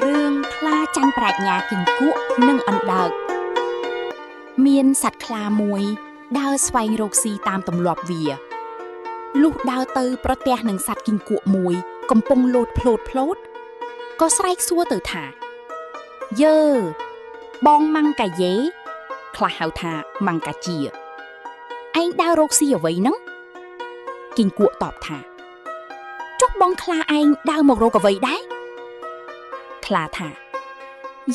រឿងខ្លាចាញ់ប្រាជ្ញាគីង្គក់និងអណ្ដើកមានសត្វខ្លាមួយដើរស្វែងរកស៊ីតាមទម្លាប់វាលុះដើរទៅប្រទះនឹងសត្វគីង្គក់មួយកំពុងលោតភ្លោតក៏ស្រែកសួរទៅថាយើបងម៉ាំងកាយេខ្លះហៅថាម៉ាំងកាជាឯងដើររកស៊ីអ្វីហ្នឹងគីង្គក់តបថាចុះបងខ្លាឯងដើរមករកអ្វីដែរខ្លាថា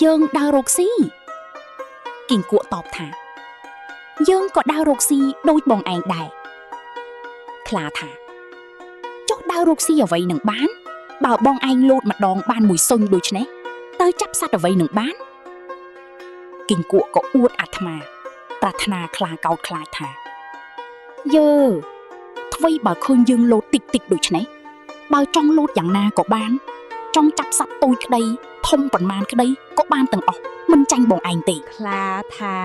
យើងដើររកស៊ីគីង្គក់តបថាយើងក៏ដើររកស៊ីដូចបងឯងដែរខ្លាថាចុះដើររកស៊ីអ្វីនឹងបានបើបងឯងលោតម្ដងបានមួយសុញដូចនេះទៅចាប់សត្វអ្វីនឹងបានគីង្គក់ក៏អួតអាត្មាប្រាថ្នាខ្លាកោតខ្លាចថាយើអ្វីបើឃើញយើងលោតតិចដូចនេះបើចង់លោតយ៉ាងណាក៏បានចង់ចាប់សត្វតូចក្តីធំប៉ុន្មានក្តីក៏បានទាំងអស់មិនចាញ់បងឯងទេខ្លាថា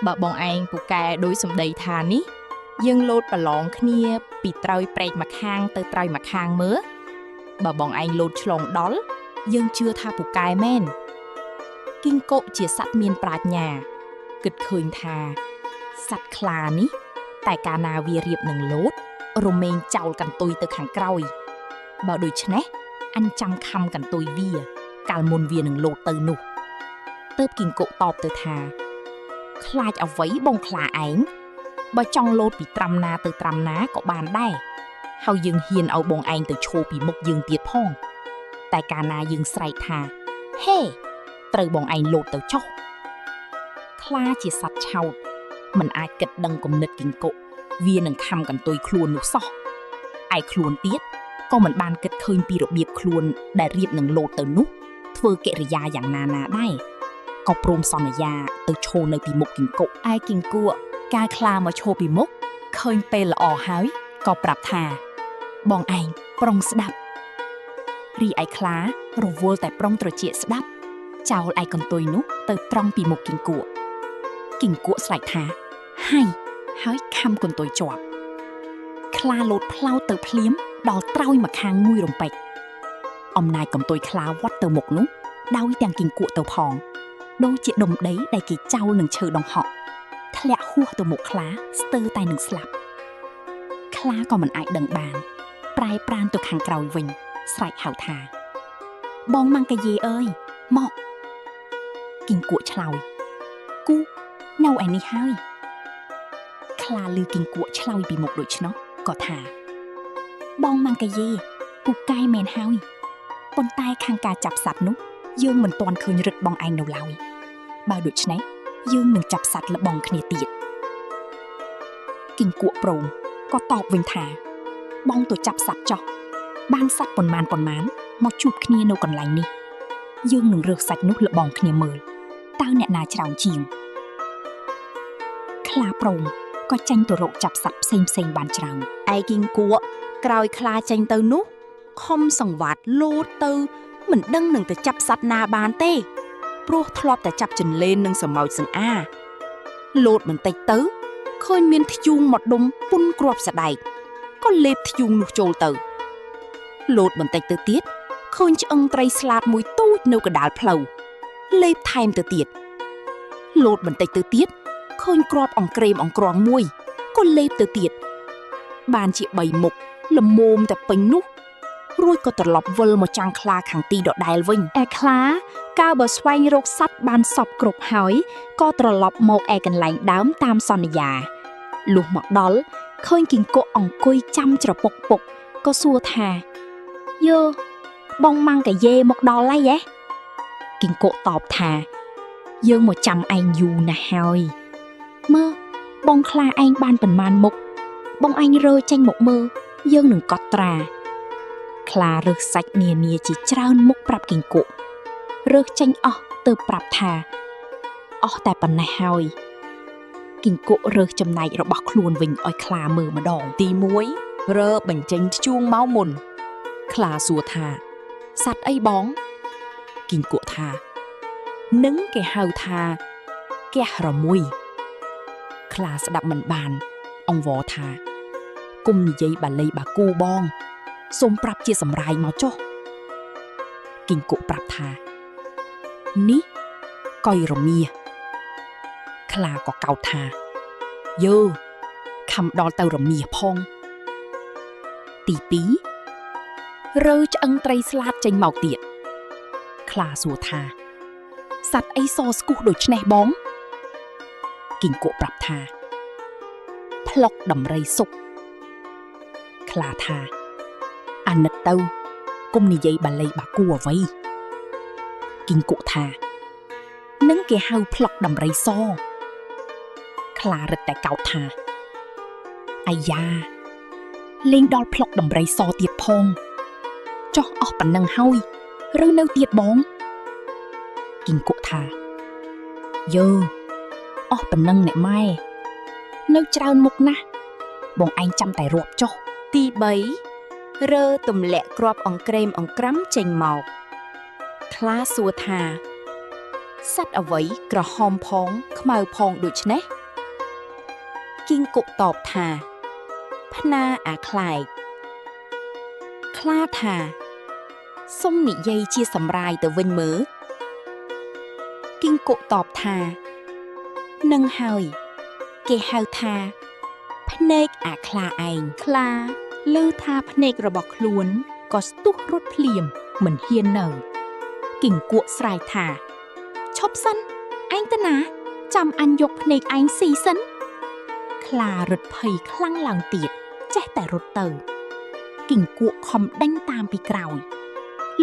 បើបងឯងពូកែដោយសម្ដីថានេះយើងលោតប្រឡងគ្នាពីត្រើយព្រែកមកខាងទៅត្រើយមកខាងមើលបើបងឯងលោតឆ្លងដល់យើងជឿថាពូកែមែនគីង្គក់ជាសត្វមានប្រាជ្ញាគិតឃើញថាសត្វខ្លានេះតែកាលណាវារៀបនឹងលោតរមែងចោលកន្ទុយទៅខាងក្រោយបើដូច្នេះអញចាំខំកន្ទុយវាកាលមុនវានឹងលោតទៅនោះទើបគីង្គក់តបទៅថាខ្លាចអ្វីបងខ្លាឯងបើចង់លោតពីត្រាំណាទៅត្រាំណាក៏បានដែរហើយយើងហ៊ានឲ្យបងឯងទៅឈរពីមុខយើងទៀតផងតែកាលណាយើងស្រែកថាហេត្រូវបងឯងលោតទៅចុះខ្លាជាសត្វឆោតមិនអាចគិតដឹងគំនិតគីង្គក់វានឹងខំកន្ទុយខ្លួននោះសោះឯខ្លួនទៀតក៏មិនបានគិតឃើញពីរបៀបខ្លួនដែលរៀបនឹងលោតទៅនោះធ្វើកិរិយាយ៉ាងណាដែរក៏ព្រមសន្យាទៅឈរនៅពីមុខគីង្គក់ឯគីង្គក់កាលខ្លាមកឈរពីមុខឃើញពេលល្អហើយក៏ប្រាប់ថាបងឯងប្រុងស្ដាប់រីឯខ្លារវល់តែប្រុងត្រចៀកស្ដាប់ចោលឯកន្ទុយនោះទៅត្រង់ពីមុខគីង្គក់ស្រែកថាហើយខំកន្ទុយជាប់ខ្លាលោតផ្លោតទៅភ្លាមដល់ត្រើយមកខាងមួយរំពេចអំណាចកន្ទុយខ្លាវត្តទៅមុខនោះដោយទាំងគីង្គក់ទៅផងដូចជាដុំដីដែលគេចោលនឹងឈើដង្ហក់ធ្លាក់ហួសទៅមុខខ្លាស្ទើរតែនឹងស្លាប់ខ្លាក៏មិនអាចដឹងបានប្រែប្រានទៅខាងក្រោយវិញស្រែកហៅថាបងម៉ាំងកាយេអើយមកគីង្គក់ឆ្លើយគូនៅឯនេះហើយខ្លាឮគីង្គក់ឆ្លើយពីមុខដូច្នោះក៏ថាបងម៉ាំងកាយេពូកែមែនហើយប៉ុន្តែខាងការចាប់សត្វនោះយើងមិនទាន់ឃើញរឹតបងឯងនៅឡើយបើដូច្នេះយើងនឹងចាប់សត្វលបងគ្នាទៀតគីង្គក់ព្រមក៏តបវិញថាបងទៅចាប់សត្វចោះបានសត្វប៉ុន្មានមកជួបគ្នានៅកន្លែងនេះយើងនឹងរើសសាច់នោះលបងគ្នាមើលតើអ្នកណាច្រើនជាងខ្លាព្រមក៏ចាញ់ទៅរកចាប់សត្វផ្សេងបានច្រើនឯគីង្គក់ក្រោយខ្លាចេញទៅនោះខំសង្វាតលោតទៅមិនដឹងនឹងទៅចាប់សត្វណាបានទេព្រោះធ្លាប់តែចាប់ចន្លេននិងសម្ោចសង្អាលោតបន្តិចទៅឃើញមានធ្យូងមកដុំពុនគ្រាប់សដែកក៏លេបធ្យូងនោះចូលទៅលោតបន្តិចទៅទៀតឃើញឆ្អឹងត្រីស្លាតមួយទូចនៅកណ្ដាលផ្លូវលេបថែមទៅទៀតលោតបន្តិចទៅទៀតឃើញគ្រាប់អង្ក្រេមអង្ក្រងមួយក៏លេបទៅទៀតបានជា3មុខល្មមតែពេញនោះរួចក៏ត្រឡប់វិលមកចាំងខ្លាខាងទីដដែលវិញឯខ្លាកាលបើស្វែងរកសត្វបានសពគ្រប់ហើយក៏ត្រឡប់មកឯកន្លែងដើមតាមសន្យាលុះមកដល់ឃើញគីង្គក់អង្គុយចាំច្រពុកពុកក៏សួរថាយើបងម៉ាំងកាយេមកដល់ហើយហ៎គីង្គក់តបថាយើងមកចាំឯងយូរណាស់ហើយមើលបងខ្លាឯងបានប៉ុន្មានមុខបងឯងរើចេញមកមើលយើងនឹងកត់ត្រាខ្លារើសសាច់នានាជាច្រើនមុខប្រាប់គីង្គក់រើសចេញអស់ទៅប្រាប់ថាអស់តែប៉ុណ្ណេះហើយគីង្គក់រើសចំណែករបស់ខ្លួនវិញឲ្យខ្លាមើលម្ដងទី1រើបញ្ចេញធ្យូងមកមុនខ្លាសួរថាសត្វអីបងគីង្គក់ថានឹងគេហៅថាកះរមួយខ្លាស្ដាប់មិនបានអង្វរថាគុំនិយាយបាលីបាគូបងសូមប្រាប់ជាសម្រាយមកចុះ គីងគក់ប្រាប់ថានេះកុយរមៀខ្លាក៏កោតថាយើខំដល់ទៅរមៀផងទី2រើឆ្អឹងត្រីស្លាតចេញមកទៀតខ្លាសួរថាសត្វអីសស្គុះដូចនេះបងគីងគក់ប្រាប់ថាផ្លុកដំរីសុកខ្លាថាអាណិតទៅគុំនិយាយបាឡីបាគូអ្វីគីងគក់ថានឹងគេហៅផ្លុកដំរីសខ្លារឹតតែកោតថាអាយ៉ាលេងដល់ផ្លុកដំរីសទៀតផងចុះអស់ប៉ុណ្ណឹងហើយឬនៅទៀតបងគីងគក់ថាយើអស់ប៉ុណ្ណឹងអ្នកម៉ែនៅច្រើនមុខណាស់បងឯងចាំតែរាប់ចុះទី3រើទម្លាក់គ្រាប់អង្ក្រេមអង្ក្រាំចេញមកខ្លាសួរថាសត្វអ្វីក្រហមផងខ្មៅផងដូចនេះគីងគក់តបថាផ្នាអាខ្លែកខ្លាថាសុំនិយាយជាសម្រាយទៅវិញមើលគីងគក់តបថានឹងហើយគេហៅថាភ្នែកអាខ្លាឯងខ្លាឮថាភ្នែករបស់ខ្លួនក៏ស្ទុះរត់ភ្លាមមិនហ៊ាននៅគីងគក់ស្រែកថាឈប់សិនឯងទៅណាចាំអញយកភ្នែកឯងស៊ីសិនខ្លារត់ភ័យខ្លាំងឡើងទៀតចេះតែរត់ទៅគីងគក់ខំដេញតាមពីក្រោយ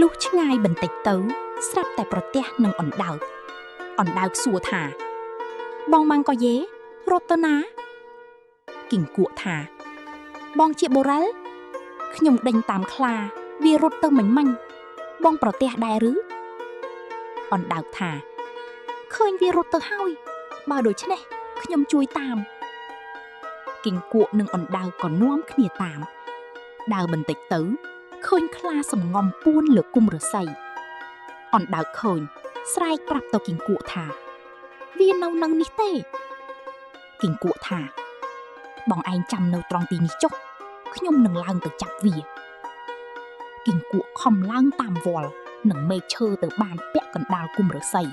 លុះឆ្ងាយបន្តិចទៅស្រាប់តែប្រទះនឹងអណ្ដើកសួរថាបងម៉ាំងក៏យេរត់ទៅណាគីងគក់ថាបងជាបូរ៉ាល់ខ្ញុំដេញតាមខ្លាវារត់ទៅមិញបងប្រទះដែរឬអណ្ដើកថាឃើញវារត់ទៅហើយបើដូច្នេះខ្ញុំជួយតាមគីងគក់និងអណ្ដើកក៏នាំគ្នាតាមដើរបន្តិចទៅឃើញខ្លាសំងំពួនលើគុម្ពឫស្សីអណ្ដើកឃើញស្រែកប្រាប់ទៅគីងគក់ថាវានៅនឹងនេះទេគីងគក់ថាបងឯងចាំនៅត្រង់ទីនេះចុះខ្ញុំនឹងឡើងទៅចាប់វាគីងគក់ខំឡើងតាមវល់នឹងមេឃឈើទៅបានពាក់កណ្ដាលគុម្ពឫស្សី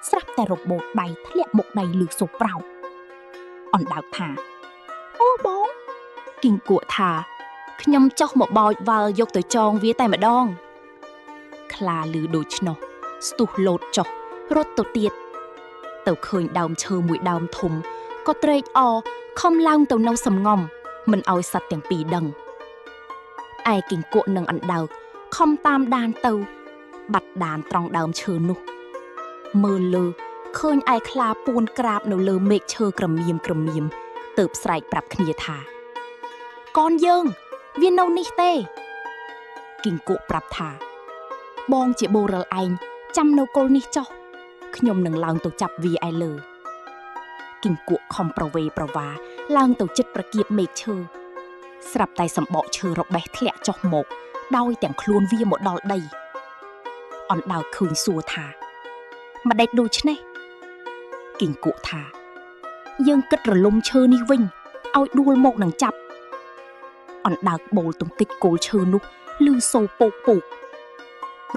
ស្រាប់តែរបូតដៃធ្លាក់មុខដៃលឺសូរប្រោតអណ្ដើកថាអូបងគីងគក់ថាខ្ញុំចុះមកបោចវល់យកទៅចងវាតែម្ដងខ្លាលឺដូច្នោះស្ទុះលោតចុះរត់ទៅទៀតទៅឃើញដើមឈើមួយដើមធំក៏ត្រេកអរខំឡើងទៅនៅសំងំមិនឲ្យសត្វទាំងពីរដឹងឯគីងគក់និងអណ្ដើកខំតាមដានទៅបាត់ដានត្រង់ដើមឈើនោះមើលលើឃើញឯខ្លាពួនក្រាបនៅលើមេឃឈើក្រមៀមទើបស្រែកប្រាប់គ្នាថាកូនយើងវានៅនេះទេគីងគក់ប្រាប់ថាបងជាបូរ៉ាល់ឯងចាំនៅគល់នេះចុះខ្ញុំនឹងឡើងទៅចាប់វាឯលើគីងគក់ខំប្រវេប្រវាឡើងទៅជិតប្រកៀបមេឃឈើស្រាប់តែសម្បកឈើរបេះធ្លាក់ចុះមកដោយទាំងខ្លួនវាមកដល់ដីអណ្ដើកឃើញសួរថាម្ដេចដូច្នេះគីងគក់ថាយើងគិតរលំឈើនេះវិញឲ្យដួលមកនឹងចាប់អណ្ដើកបូលទង្គិចគោលឈើនោះលឺសូរពក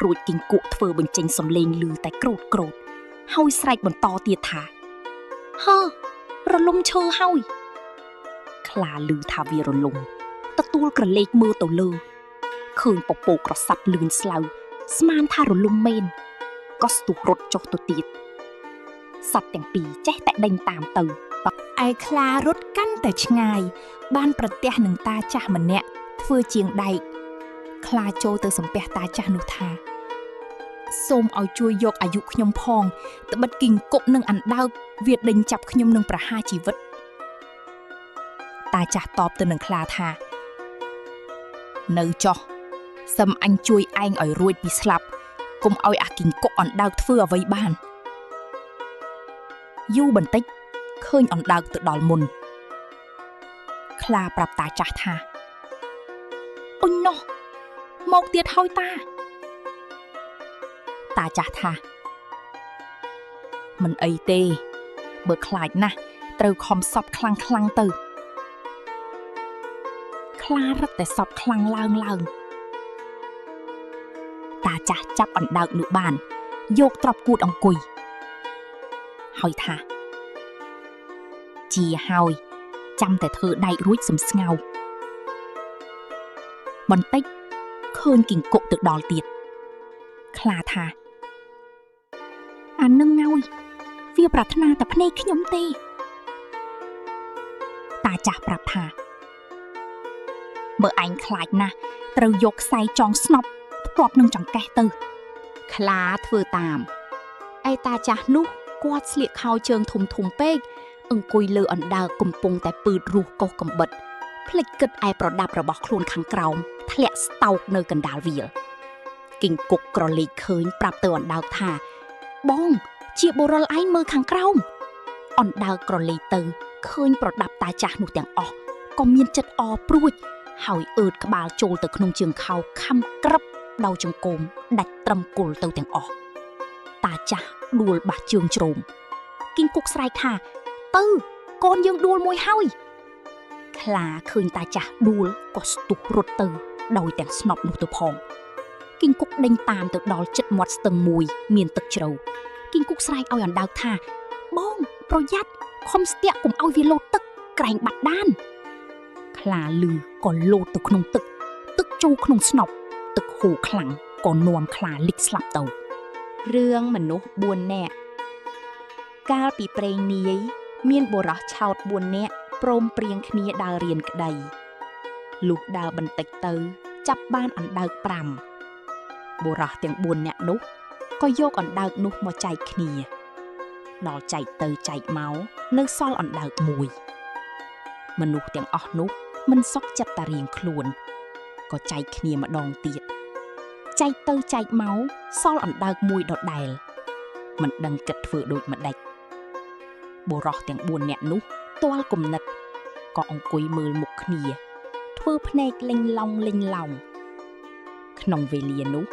រួចគីងគក់ធ្វើបញ្ចេញសំឡេងលឺតែក្រូតហើយស្រែកបន្តទៀតថាហើរលំឈើហើយខ្លាលឺថាវារលំទទួលក្រឡេកមើលទៅលើឃើញពពកក្រសាត់លឿនស្លៅស្មានថារលំមែនក៏ស្ទុះរត់ចុះទៅទៀតសត្វទាំងពីរចេះតែដេញតាមទៅឯខ្លារត់កាន់តែឆ្ងាយបានប្រទះនឹងតាចាស់ម្នាក់ធ្វើជាងដែកខ្លាចូលទៅសំពះតាចាស់នោះថាសូមឲ្យជួយយកអាយុខ្ញុំផងត្បិតគីងគក់និងអណ្ដើកវាដេញចាប់ខ្ញុំនឹងប្រហារជីវិតតាចាស់តបទៅនឹងខ្លាថានៅចុះសឹមអញជួយឯងឲ្យរួចពីស្លាប់កុំឲ្យអាគីងគក់អណ្ដើកធ្វើអ្វីបានយូរបន្តិចឃើញអណ្ដើកទៅដល់មុនខ្លាប្រាប់តាចាស់ថាអ៊ុញណោះមកទៀតហើយតាចាស់ថាមិនអីទេបើខ្លាចណាស់ត្រូវខំសពខ្លាំងទៅខ្លារត់តែសពខ្លាំងឡើងតា ចាស់ចាប់អណ្ដើកនោះបានយកទ្របគួតអង្គុយហើយថាជាហើយចាំតែធ្វើដៃរួចសំស្ងោបន្តិចឃើញគីង្គក់ទៅដល់ទៀតខ្លាថាអានឹងហើយវាប្រាថ្នាតែភ្នែកខ្ញុំទេតាចាស់ប្រាប់ថាបើឯងខ្លាចណាស់ត្រូវយកខ្សែចងស្នប់ផ្ទាប់នឹងចង្កេះទៅខ្លាធ្វើតាមឯតាចាស់នោះគាត់ស្លៀកខោជើងធំធំពេកអង្គុយលើអណ្ដើកកំពុងតែពឺតរស់កុសកំបិតភ្លេចគិតឯប្រដាប់របស់ខ្លួនខាងក្រោមធ្លាក់ស្តោកនៅកណ្ដាលវាលគីង្គក់ក្រឡេកឃើញប្រាប់ទៅអណ្ដើកថាបងជាបុរលឯងមើលខាងក្រោមអណ្ដើកក្រឡេកទៅឃើញប្រដាប់តាចាស់នោះទាំងអស់ក៏មានចិត្តអព្រួចហើយអើតក្បាលចូលទៅក្នុងជើងខោខំក្រឹបដោយចង្កូមដាច់ត្រឹមគល់ទៅទាំងអស់តាចាស់ដួលបាសជើងជ្រោមគីង្គក់ស្រែកថាទៅកូនយើងដួលមួយហើយខ្លាឃើញតាចាស់ដួលក៏ស្ទុះរត់ទៅដោយទាំងស្នប់នោះទៅផងគីង្គក់ដេញតាមទៅដល់ជិតមាត់ស្ទឹងមួយមានទឹកជ្រៅគីង្គក់ស្រែកឲ្យអណ្ដើកថាបងប្រយ័ត្នខំស្ទាក់កុំឲ្យវាលោតទឹកក្រែងបាត់ដានខ្លាលឺក៏លោតទៅក្នុងទឹកចូលក្នុងស្នប់ទឹកហូរខ្លាំងក៏នាំខ្លាលិចស្លាប់ទៅរឿងមនុស្ស4នាក់កាលពីព្រេងនាយមានបុរសឆោត4នាក់ព្រមព្រៀងគ្នាដើររៀនក្តីលុះដើរបន្តិចទៅចាប់បានអណ្ដើក5បុរសទាំង4នាក់នោះក៏យកអណ្ដើកនោះមកចែកគ្នាដល់ចែកទៅចែកមកនៅសល់អណ្ដើក1មនុស្សទាំងអស់នោះមិនសុខចិត្តតែរៀងខ្លួនក៏ចែកគ្នាម្ដងទៀតចែកទៅចែកមកសល់អណ្ដើក1ដដែលមិនដឹងគិតធ្វើដូចម្ដេចបុរសទាំង4នាក់នោះទាល់គំនិតក៏អង្គុយមើលមុខគ្នាធ្វើភ្នែកលេងឡង់ក្នុងវេលានោះ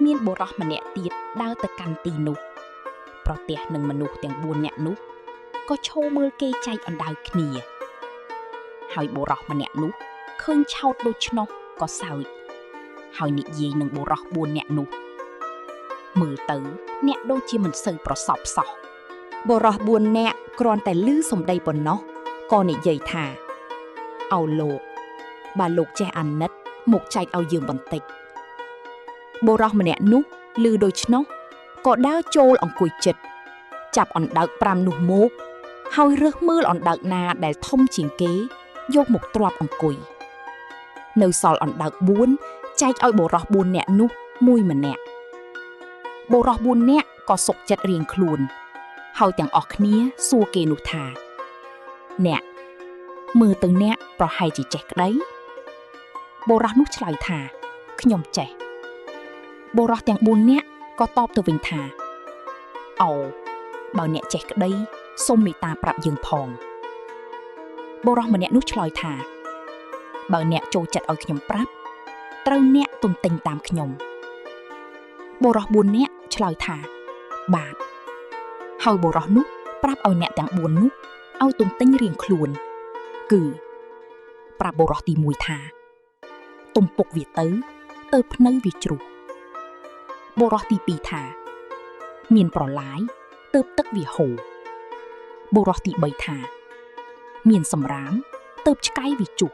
មានបុរសម្នាក់ទៀតដើរទៅកាន់ទីនោះប្រទះនឹងមនុស្សទាំង4នាក់នោះក៏ឈរមើលគេចែកអណ្ដើកគ្នាហើយបុរសម្នាក់នោះឃើញឆោតដូច្នោះក៏សើចហើយនិយាយនឹងបុរស4នាក់នោះមើលទៅអ្នកដូចជាមិនសូវប្រសពសោះបុរស4នាក់គ្រាន់តែឮសម្ដីប៉ុណ្ណោះក៏និយាយថាអោលោកបើលោកចេះអាណិតមកចែកឲ្យយើងបន្តិចបុរសម្នាក់នោះឮដូច្នោះក៏ដើរចូលអង្គុយជិតចាប់អណ្ដើក5នោះមកហើយរើសមើលអណ្ដើកណាដែលធំជាងគេយកមកទ្រាប់អង្គុយនៅសល់អណ្ដើក4ចែកឲ្យបុរស4នាក់នោះមួយម្នាក់បុរស4នាក់ក៏សុកចិត្តរៀងខ្លួនហើយទាំងអស់គ្នាសួរគេនោះថាអ្នកមើលទៅអ្នកប្រហែលជាចេះក្តីបុរសនោះឆ្លើយថាខ្ញុំចេះបុរសទាំង4នាក់ក៏តបទៅវិញថាអូបើអ្នកចេះក្តីសូមមេត្តាប្រាប់យើងផងបុរសម្នាក់នោះឆ្លើយថាបើអ្នកចូលចិត្តឲ្យខ្ញុំប្រាប់ត្រូវអ្នកទន្ទិញតាមខ្ញុំបុរស4នាក់ឆ្លើយថាបាទហើយបុរសនោះប្រាប់ឲ្យអ្នកទាំង4នោះឲ្យទន្ទិញរៀងខ្លួនគឺប្រាប់បុរសទី1ថាទំពុកវាទៅភ្នៅវាជ្រុះបុរសទី2ថាមានប្រឡាយទៅទឹកវាហូរបុរសទី3ថាមានសម្រាមទៅឆ្កែវាជុះ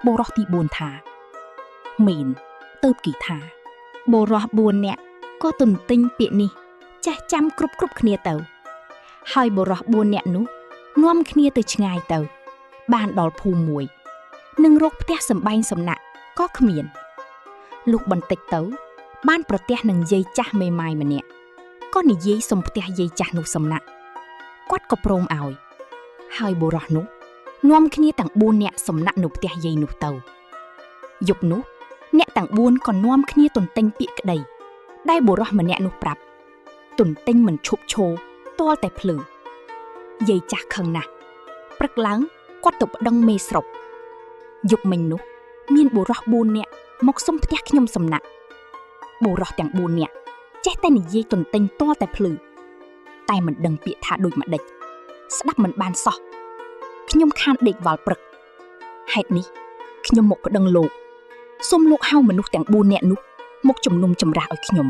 បុរសទី4ថាមីនទៅគីថាបុរស4នាក់ក៏ទន្ទិញពាក្យនេះចេះចាំគ្រប់គ្នាទៅហើយបុរស4នាក់នោះនាំគ្នាទៅឆ្ងាយទៅបានដល់ភូមិមួយនឹងរកផ្ទះសម្បែងសំណាក់ក៏គ្មានលុះបន្តិចទៅបានប្រទះនឹងយាយចាស់មេម៉ាយម្នាក់ក៏និយាយសុំផ្ទះយាយចាស់នោះសំណាក់គាត់ក៏ព្រមឲ្យហើយបុរសនោះនាំគ្នាទាំង4នាក់សំណាក់នៅផ្ទះយាយនោះទៅយប់នោះអ្នកទាំង4ក៏នាំគ្នាទន្ទិញពាក្យក្តីដែលបុរសម្នាក់នោះប្រាប់ទន្ទិញមិនឈប់ឈរទាល់តែភ្លឺយាយចាស់ខឹងណាស់ព្រឹកឡើងគាត់ទៅប្តឹងមេស្រុកយប់មិញនោះមានបុរស4នាក់មកសុំផ្ទះខ្ញុំសំណាក់បុរសទាំង4នាក់ចេះតែនិយាយទន្ទិញទាល់តែភ្លឺតែមិនដឹងពាក្យថាដូចម្ដេចស្ដាប់មិនបានសោះខ្ញុំខានដេកវល់ព្រឹកហេតុនេះខ្ញុំមកប្តឹងលោកសូមលោកហៅមនុស្សទាំង4នាក់នោះ មកជំនុំចម្រាស់ឲ្យខ្ញុំ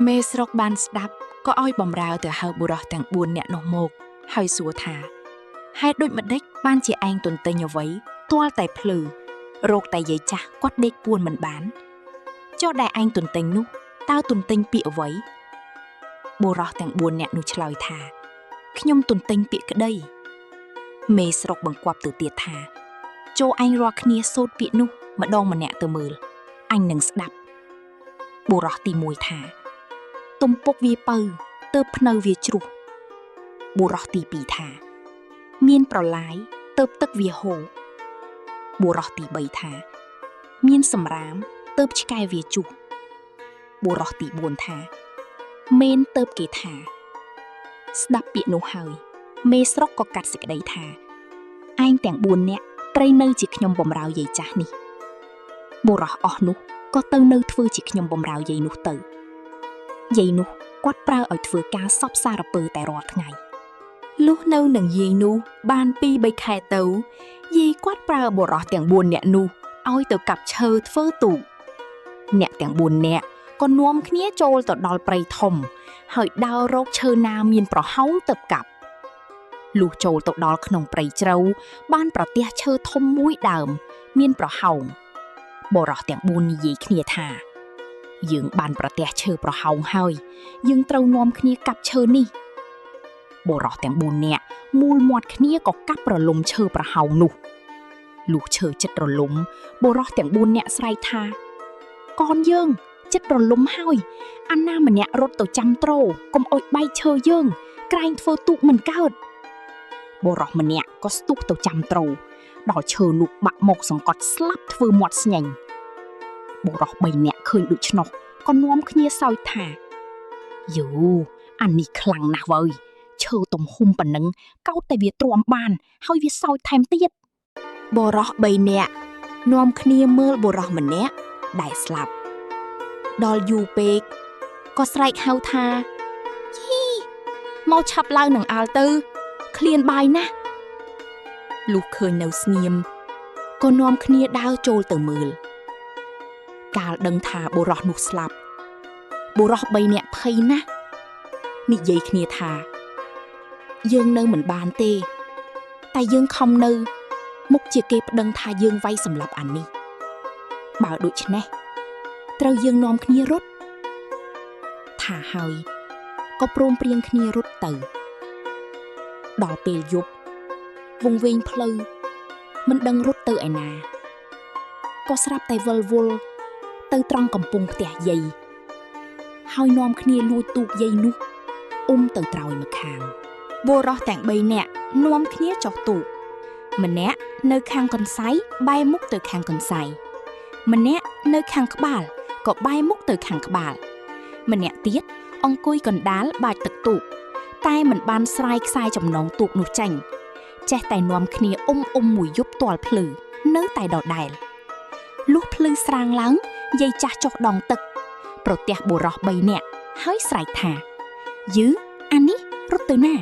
មេស្រុកបានស្ដាប់ក៏ឲ្យបំរើទៅហៅបុរសទាំង4នាក់នោះមកហើយសួរថាហេតុដូចម្ដេចបានជាឯងទន្ទិញអ្វីទាល់តែភ្លឺរោគតែយាយចាស់គាត់ដេកពួនមិនបានចុះដែលឯងទន្ទិញនោះតើទន្ទិញពាក្យអ្វីបុរសទាំង4នាក់នោះឆ្លើយថាខ្ញុំទន្ទិញពាក្យក្តីមេស្រុកបង្គាប់ទៅទៀតថាចូលឯងរាល់គ្នាសូត្រពាក្យនោះម្ដងម្នាក់ទៅមើលអញនឹងស្ដាប់បុរសទី1ថាទំពុកវាពៅទើបភ្នៅវាជ្រុះបុរសទី2ថាមានប្រឡាយទើបទឹកវាហូរបុរសទី3ថាមានសម្រាមទើបឆ្កែវាជុះបុរសទី4ថាមេនទើបគេថាស្ដាប់ពាក្យនោះហើយមេស្រុកក៏កាត់សេចក្តីថាឯងទាំង4នាក់ត្រូវនៅជាខ្ញុំបម្រើយាយចាស់នេះបុរសអស់នោះក៏ទៅនៅធ្វើជាខ្ញុំបម្រើយាយនោះទៅយាយនោះគាត់ប្រើឲ្យធ្វើការសពសារពើតែរាល់ថ្ងៃលុះនៅនឹងយាយនោះបាន2-3ខែទៅយាយគាត់ប្រើបុរសទាំង4នាក់នោះឲ្យទៅកាប់ឈើធ្វើទូកអ្នកទាំង4នាក់ក៏នាំគ្នាចូលទៅដល់ព្រៃធំហើយដើររកឈើណាមានប្រហោងទៅកាប់លុះចូលទៅដល់ក្នុងព្រៃជ្រៅបានប្រទះឈើធំមួយដើមមានប្រហោងបុរសទាំង4និយាយគ្នាថាយើងបានប្រទះឈើប្រហោងហើយយើងត្រូវនាំគ្នាកាប់ឈើនេះបុរសទាំង4នាក់មូលមាត់គ្នាក៏កាប់រលំឈើប្រហោងនោះលុះឈើចិត្តរលំបុរសទាំង4នាក់ស្រែកថាកូនយើងចិត្តរលំហើយអាណាម្នាក់រត់ទៅចាំទ្រកុំអុយបែកឈើយើងក្រែងធ្វើទូកមិនកើតបុរសម្នាក់ក៏ស្ទុះទៅចាំទ្រដល់ឈើនោះបាក់មកសង្កត់ស្លាប់ធ្វើមាត់ស្ញែងបុរស3នាក់ឃើញដូច្នោះក៏នាំគ្នាសើចថាយូអានេះខ្លាំងណាស់វើយឈើទំហំប៉ុណ្ណឹងកោតតែវាទ្រាំបានហើយវាសើចថែមទៀតបុរស3នាក់នាំគ្នាមើលបុរសម្នាក់ដែលស្លាប់ដល់យូរពេកក៏ស្រែកហៅថាយីមកឆាប់ឡើងនឹងអាល់ទៅឃ្លានបាយណាស់លុះឃើញនៅស្ងៀមក៏នាំគ្នាដើរចូលទៅមើលកាលដឹងថាបុរសនោះស្លាប់បុរស3នាក់ភ័យណាស់និយាយគ្នាថាយើងនៅមិនបានទេតែយើងខំនៅមុខជាគេប្តឹងថាយើងវាយសម្លាប់អានេះបើដូច្នេះត្រូវយើងនាំគ្នារត់ថាហើយក៏ព្រមព្រៀងគ្នារត់ទៅដល់ពេលយប់វង្វេងផ្លូវមិនដឹងរត់ទៅឯណាក៏ស្រាប់តែវិលវល់ទៅត្រង់កំពង់ផ្ទះយាយហើយនាំគ្នាលួចទូកយាយនោះទៅត្រើយមកខាងបុរសទាំង3នាក់នាំគ្នាចុះទូកម្នាក់នៅខាងកន្សៃបែរមុខទៅខាងកន្សៃម្នាក់នៅខាងក្បាលក៏បែរមុខទៅខាងក្បាលម្នាក់ទៀតអង្គុយកណ្ដាលបាចទឹកទូកតែមិនបានស្រាយខ្សែចំណងទូកនោះចេញចេះតែនាំគ្នាមួយយប់ទាល់ភ្លឺនៅតែដដែលលុះភ្លឺស្រាងឡើងយាយចាស់ចុះដងទឹកប្រទះបុរស3នាក់ហើយស្រែកថាយឺអានេះរត់ទៅណា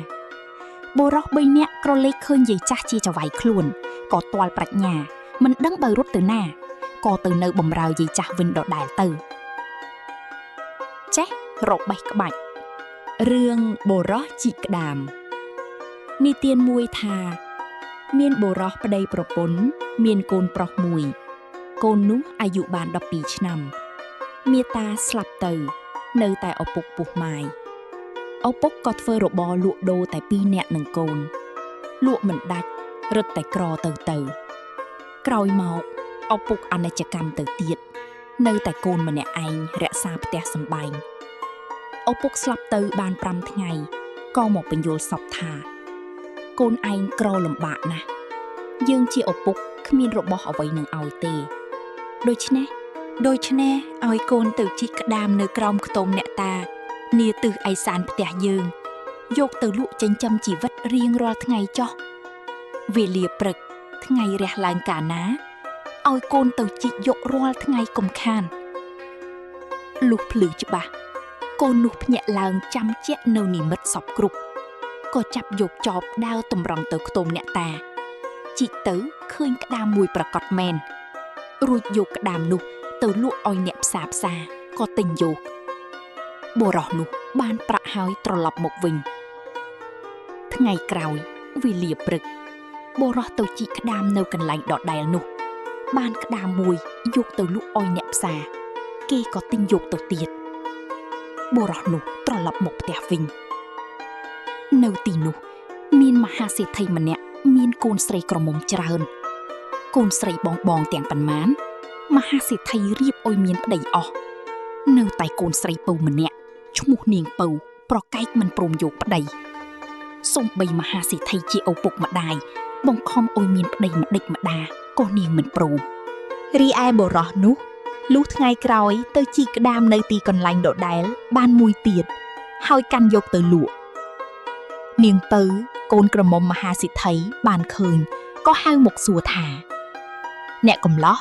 បុរស3នាក់ក្រឡេកឃើញយាយចាស់ជាចៅហ្វាយខ្លួនក៏ទាល់ប្រាជ្ញាមិនដឹងបើរត់ទៅណាក៏ទៅនៅបំរើយាយចាស់វិញដដែលទៅចេះរបេះក្បាច់រឿងបុរសជីកក្តាមនិទានមួយថាមានបុរសប្តីប្រពន្ធមានកូនប្រុសមួយកូននោះអាយុបាន12ឆ្នាំមាតាស្លាប់ទៅនៅតែឪពុកពោះម៉ាយឪពុកក៏ធ្វើរបរលក់ដូរតែ2នាក់នឹងកូនលក់មិនដាច់រឹតតែក្រទៅក្រោយមកឪពុកអនិច្ចកម្មទៅទៀតនៅតែកូនម្នាក់ឯងរក្សាផ្ទះសម្បែងឪពុកស្លាប់ទៅបាន5ថ្ងៃក៏មកបញ្យល់សពថាកូនឯងក្រលំបាកណាស់យើងជាឪពុកគ្មានរបស់អ្វីនឹងឲ្យទេដូច្នេះឲ្យកូនទៅជីកក្តាមនៅក្រោមខ្ទមអ្នកតានាទិសឦសានផ្ទះយើងយកទៅលក់ចិញ្ចឹមជីវិតរៀងរាល់ថ្ងៃចុះវេលាព្រឹកថ្ងៃរះឡើងកាលណាឲ្យកូនទៅជីកយករាល់ថ្ងៃកុំខានលុះភ្លឺច្បាស់កូននោះភ្ញាក់ឡើងចាំជាក់នៅនិមិត្តសពគ្រប់ក៏ចាប់យកចបដើរតម្រង់ទៅខ្ទមអ្នកតាជីកទៅឃើញក្តាមមួយប្រកបមែនរួចយកក្តាមនោះទៅលក់ឲ្យអ្នកផ្សារ ក៏ទិញយកបុរសនោះបានប្រាក់ហើយត្រឡប់មកវិញថ្ងៃក្រោយវេលាព្រឹកបុរសទៅជីកក្តាមនៅកន្លែងដដែលនោះបានក្តាមមួយយកទៅលក់ឲ្យអ្នកផ្សារគេក៏ទិញយកទៅទៀតបុរសនោះត្រឡប់មកផ្ទះវិញនៅទីនោះមានមហាសេដ្ឋីម្នាក់មានកូនស្រីក្រមុំច្រើនកូនស្រីបងទាំងប៉ុន្មានមហាសេដ្ឋីរៀបឲ្យមានប្តីអស់នៅតែកូនស្រីពៅម្នាក់ឈ្មោះនាងពៅប្រកែកមិនព្រមយកប្តីសូម្បីមហាសេដ្ឋីជាឪពុកម្ដាយបង្ខំឲ្យមានប្តីម្ដេចម្ដាក៏នាងមិនព្រមរីឯបុរសនោះលុះថ្ងៃក្រោយទៅជីកក្តាមនៅទីកន្លែងដដែលបានមួយទៀតហើយកាន់យកទៅលក់នាងពៅកូនក្រមុំមហាសេដ្ឋីបានឃើញក៏ហៅមកសួរថាអ្នកកំឡោះ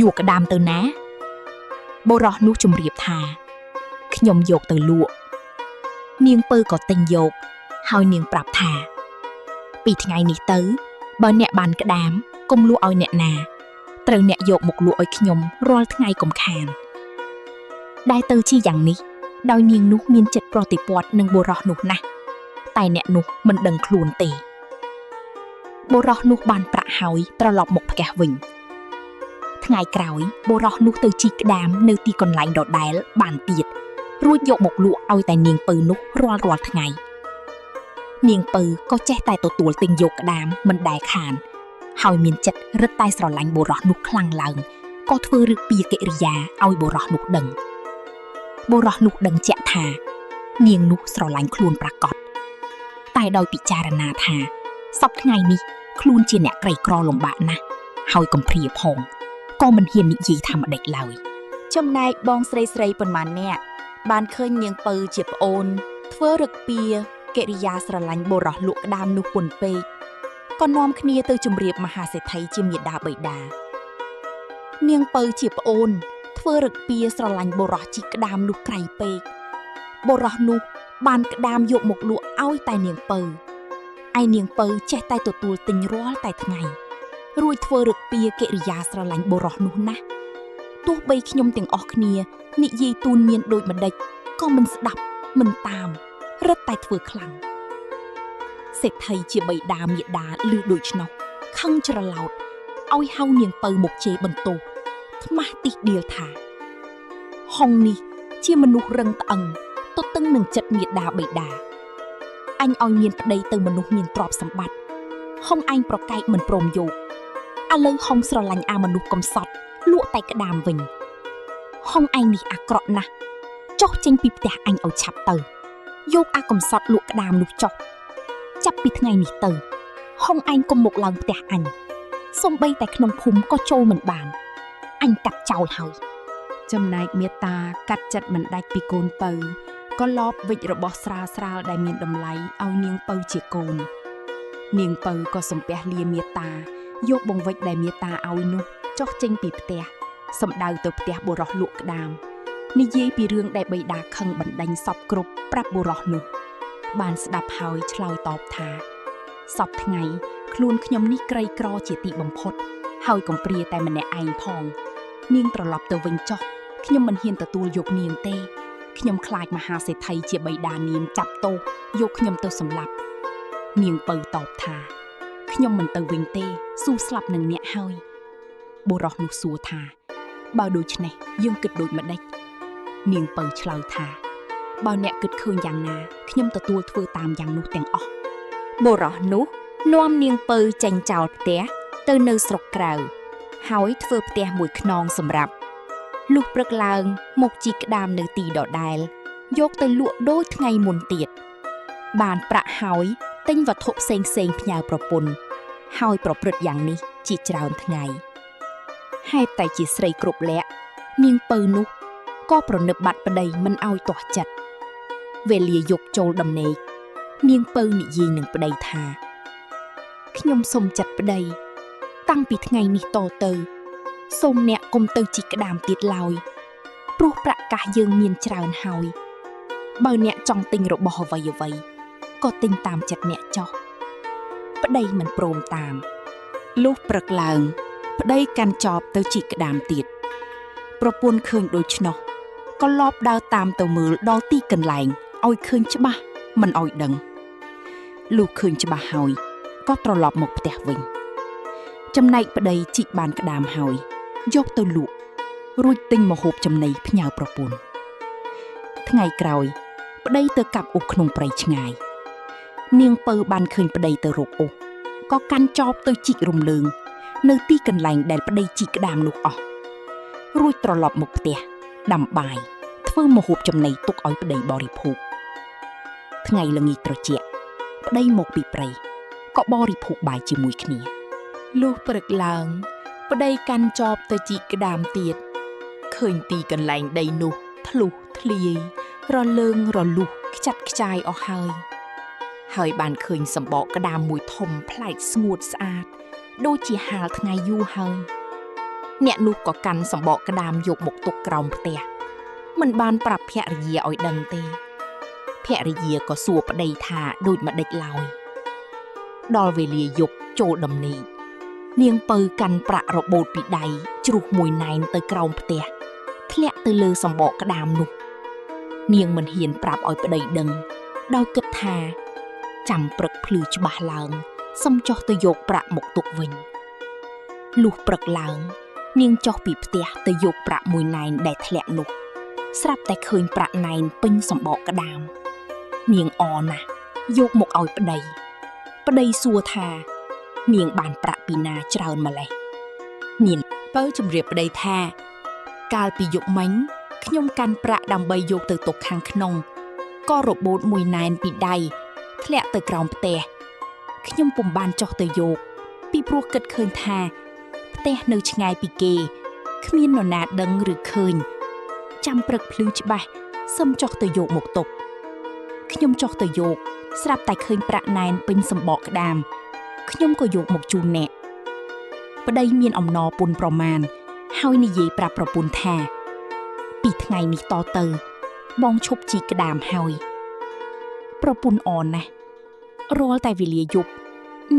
យកក្តាមទៅណាបុរសនោះជម្រាបថាខ្ញុំយកទៅលក់នាងពៅក៏ទិញយកហើយនាងប្រាប់ថាពីថ្ងៃនេះទៅបើអ្នកបានក្តាមកុំលក់ឲ្យអ្នកណាត្រូវអ្នកយកមកលក់ឲ្យខ្ញុំរាល់ថ្ងៃកុំខានដែលទៅជាយ៉ាងនេះដោយនាងនោះមានចិត្តប្រតិព័ទ្ធនឹងបុរសនោះណាស់តែអ្នកនោះមិនដឹងខ្លួនទេបុរសនោះបានប្រាក់ហើយត្រឡប់មកផ្ទះវិញថ្ងៃក្រោយបុរសនោះទៅជីកក្តាមនៅទីកន្លែងដដែលបានទៀតរួចយកមកលក់ឲ្យតែនាងពៅនោះរាល់ថ្ងៃនាងពៅក៏ចេះតែទទួលទិញយកក្តាមមិនដែលខានហើយមានចិត្តរឹតតែស្រឡាញ់បុរសនោះខ្លាំងឡើងក៏ធ្វើឫកពីកិរិយាឲ្យបុរសនោះដឹងបុរសនោះដឹងជាក់ថានាងនោះស្រឡាញ់ខ្លួនប្រាកដតែដោយពិចារណាថាសពថ្ងៃនេះខ្លួនជាអ្នកក្រីក្រលំបាកណាស់ហើយកំព្រាផងក៏មិនហ៊ាននិយាយថាម្ដេចឡើយចំណែកបងស្រីប៉ុន្មានអ្នកបានឃើញនាងពៅជាប្អូនធ្វើឫកពីកិរិយាស្រឡាញ់បុរសលក់ក្តាមនោះពន់ពេកក៏នាំគ្នាទៅជម្រាបមហាសេដ្ឋីជាមាតាបិតានាងពៅជាប្អូនធ្វើឫកពីស្រឡាញ់បុរសជីកក្តាមនោះក្រៃពេកបុរសនោះបានក្តាមយកមកលក់ឲ្យតែនាងពៅឯនាងពៅចេះតែទទួលទិញរាល់តែថ្ងៃរួចធ្វើឫកពីកិរិយាស្រឡាញ់បុរសនោះណាស់ទោះបីខ្ញុំទាំងអស់គ្នានិយាយទូនមានដូចម្ដេចក៏មិនស្ដាប់មិនតាមរឹតតែធ្វើខ្លាំងសេដ្ឋីជាបិតាមាតាឮដូច្នោះខឹងច្រឡោតឲ្យហៅនាងពៅមកជេរបន្ទោសថ្មាស់តិះដៀលថាហុងនេះជាមនុស្សរឹងត្អឹងទទឹងនឹងចិត្តមាតាបិតាអញឲ្យមានប្តីទៅមនុស្សមានទ្រព្យសម្បត្តិហុងឯងប្រកែកមិនព្រមយកឥឡូវហុងស្រឡាញ់អាមនុស្សកំសត់លក់តែក្តាមវិញហុងឯងនេះអាក្រក់ណាស់ចុះចេញពីផ្ទះអញឲ្យឆាប់ទៅយកអាកំសត់លក់ក្តាមនោះចុះចាប់ពីថ្ងៃនេះទៅហុងឯងកុំមកឡើងផ្ទះអញសូម្បីតែក្នុងភូមិក៏ចូលមិនបានអញកាត់ចោលហើយចំណែកមាតាកាត់ចិត្តមិនដាច់ពីកូនពៅក៏លបវិចរបស់ស្រាលដែលមានតម្លៃឲ្យនាងពៅជាកូននាងពៅក៏សំពះលាមាតាយកបង្វិចដែលមាតាឲ្យនោះចុះចេញពីផ្ទះសម្ដៅទៅផ្ទះបុរសលក់ក្តាមនិយាយពីរឿងដែលបិតាខឹងបណ្ដេញសពគ្រប់ប្រាប់បុរសនោះបានស្ដាប់ហើយឆ្លើយតបថាសពថ្ងៃខ្លួនខ្ញុំនេះក្រីក្រជាទីបំផុតហើយកំព្រាតែម្នាក់ឯងផងនាងត្រឡប់ទៅវិញចុះខ្ញុំមិនហ៊ានទទួលយកនាងទេខ្ញុំខ្លាចមហាសេដ្ឋីជាបិតានាងចាប់ទោសយកខ្ញុំទៅសម្លាប់នាងពៅតបថាខ្ញុំមិនទៅវិញទេសួរស្លាប់នឹងអ្នកហើយបុរសនោះសួរថាបើដូច្នេះយើងគិតដូចម្ដេចនាងពៅឆ្លើយថាបើអ្នកគិតឃើញយ៉ាងណាខ្ញុំទទួលធ្វើតាមយ៉ាងនោះទាំងអស់បុរសនោះនាំនាងពៅចេញចោលផ្ទះទៅនៅស្រុកក្រៅហើយធ្វើផ្ទះមួយខ្នងសម្រាប់លុះព្រឹកឡើងមកជីកក្តាមនៅទីដដែលយកទៅលក់ដូចថ្ងៃមុនទៀតបានប្រាក់ហើយទិញវត្ថុផ្សេងផ្ញើប្រពន្ធហើយប្រព្រឹត្តយ៉ាងនេះជាច្រើនថ្ងៃហេតុតែជាស្រីគ្រប់លក្ខនាងពៅនោះក៏ប្រណិបបាត់ប្តីមិនឲ្យទាស់ចិត្តវេលាយកចូលដំណេកនាងពៅនិយាយនឹងប្តីថាខ្ញុំសុំចិត្តប្តីតាំងពីថ្ងៃនេះតទៅសូមអ្នកកុំទៅជីកក្តាមទៀតឡើយព្រោះប្រាក់កាសយើងមានច្រើនហើយបើអ្នកចង់ទិញរបស់អ្វីក៏ទិញតាមចិត្តអ្នកចុះប្តីមិនព្រមតាមលុះព្រឹកឡើងប្តីកាន់ចបទៅជីកក្តាមទៀតប្រពន្ធឃើញដូច្នោះ ក៏លបដើរតាមទៅមើលដល់ទីកន្លែងឲ្យឃើញច្បាស់មិនឲ្យដឹងលុះឃើញច្បាស់ហើយក៏ត្រឡប់មកផ្ទះវិញចំណែកប្តីជីកបានក្តាមហើយយកទៅលក់រួចទិញម្ហូបចំណីផ្ញើប្រពន្ធថ្ងៃក្រោយប្តីទៅកាប់អ៊ុសក្នុងព្រៃឆ្ងាយនាងពៅបានឃើញប្តីទៅរកអ៊ុសក៏កាន់ចបទៅជីករំលើងនៅទីកន្លែងដែលប្តីជីកក្តាមនោះអស់រួចត្រឡប់មកផ្ទះដាំបាយធ្វើម្ហូបចំណីទុកឲ្យប្តីបរិភោគថ្ងៃល្ងាចត្រជាក់ប្តីមកពីព្រៃក៏បរិភោគបាយជាមួយគ្នាលុះព្រឹកឡើងប្តីកាន់ចបទៅជីកក្តាមទៀតឃើញទីកន្លែងដីនោះធ្លុះធ្លាយរលើងរលុះខ្ចាត់ខ្ចាយអស់ហើយបានឃើញសម្បកក្តាមមួយធំប្លែកស្ងួតស្អាតដូចជាហាលថ្ងៃយូរហើយអ្នកនោះក៏កាន់សម្បកក្តាមយកមកទុកក្រោមផ្ទះមិនបានប្រាប់ភរិយាឲ្យដឹងទេភរិយាក៏សួរប្តីថាដូចម្ដេចឡើយដល់វេលាយប់ចូលដំណេកនាងពៅកាន់ប្រាក់របូតពីដៃជ្រុះមួយណែនទៅក្រោមផ្ទះធ្លាក់ទៅលើសម្បកក្តាមនោះនាងមិនហ៊ានប្រាប់ឲ្យប្តីដឹងដោយគិតថាចាំព្រឹកភ្លឺច្បាស់ឡើងសុំចុះទៅយកប្រាក់មកទុកវិញលុះព្រឹកឡើងនាងចុះពីផ្ទះទៅយកប្រាក់មួយណែនដែលធ្លាក់នោះស្រាប់តែឃើញប្រាក់ណែនពេញសម្បកក្តាមនាងអរណាស់យកមកឲ្យប្តីសួរថានាងបានប្រាក់ពីណាច្រើនម្ល៉េះនាងពៅជម្រាបប្តីថាកាលពីយប់មិញខ្ញុំកាន់ប្រាក់ដើម្បីយកទៅទុកខាងក្នុងក៏របូតមួយណែនពីដៃធ្លាក់ទៅក្រោមផ្ទះខ្ញុំពុំបានចុះទៅយកពីព្រោះគិតឃើញថាផ្ទះនៅឆ្ងាយពីគេគ្មាននរណាដឹងឬឃើញចាំព្រឹកភ្លឺច្បាស់សឹមចុះទៅយកមកទុកខ្ញុំចុះទៅយកស្រាប់តែឃើញប្រាក់ណែនពេញសម្បកក្តាមខ្ញុំក៏យកមកជូនអ្នកប្តីមានអំណរពុនប្រមាណហើយនិយាយប្រាប់ប្រពន្ធថាពីថ្ងៃនេះតទៅបងឈប់ជីកក្តាមហើយប្រពន្ធអរណាស់រាល់តែវេលាយប់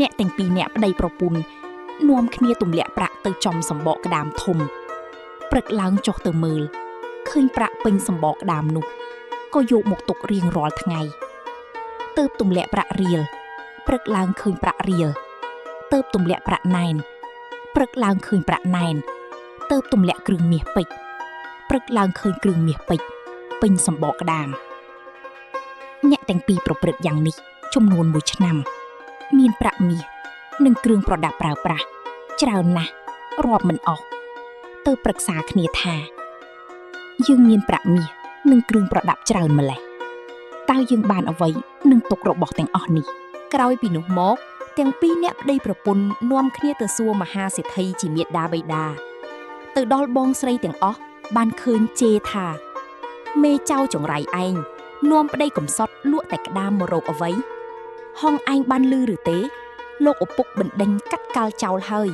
អ្នកទាំងពីរអ្នកប្តីប្រពន្ធនាំគ្នាទម្លាក់ប្រាក់ទៅចំសម្បកក្តាមធំព្រឹកឡើងចុះទៅមើលឃើញប្រាក់ពេញសម្បកក្តាមនោះក៏យកមកទុករៀងរាល់ថ្ងៃទើបទម្លាក់ប្រាក់រៀលព្រឹកឡើងឃើញប្រាក់រៀលទើបទម្លាក់ប្រាក់ណែនព្រឹកឡើងឃើញប្រាក់ណែនទើបទម្លាក់គ្រឿងមាសពេជ្រព្រឹកឡើងឃើញគ្រឿងមាសពេជ្រពេញសម្បកក្តាមអ្នកទាំងពីរប្រព្រឹត្តយ៉ាងនេះចំនួន1ឆ្នាំមានប្រាក់មាសនិងគ្រឿងប្រដាប់ប្រើប្រាស់ច្រើនណាស់រាប់មិនអស់ទៅប្រឹក្សាគ្នាថាយើងមានប្រាក់មាសនិងគ្រឿងប្រដាប់ច្រើនម្ល៉េះតើយើងបានអ្វីនឹងទុករបស់ទាំងអស់នេះក្រោយពីនោះមកទាំងពីរអ្នកប្តីប្រពន្ធនាំគ្នាទៅសួរមហាសេដ្ឋីជាមាតាបិតាទៅដល់បងស្រីទាំងអស់បានឃើញជេរថាមេចៅចង្រៃឯងនាំប្តីកំសត់លក់តែក្តាមមករកអ្វីហងឯងបានលឺឬទេលោកឪពុកបណ្ដេញកាត់កាល់ចោលហើយ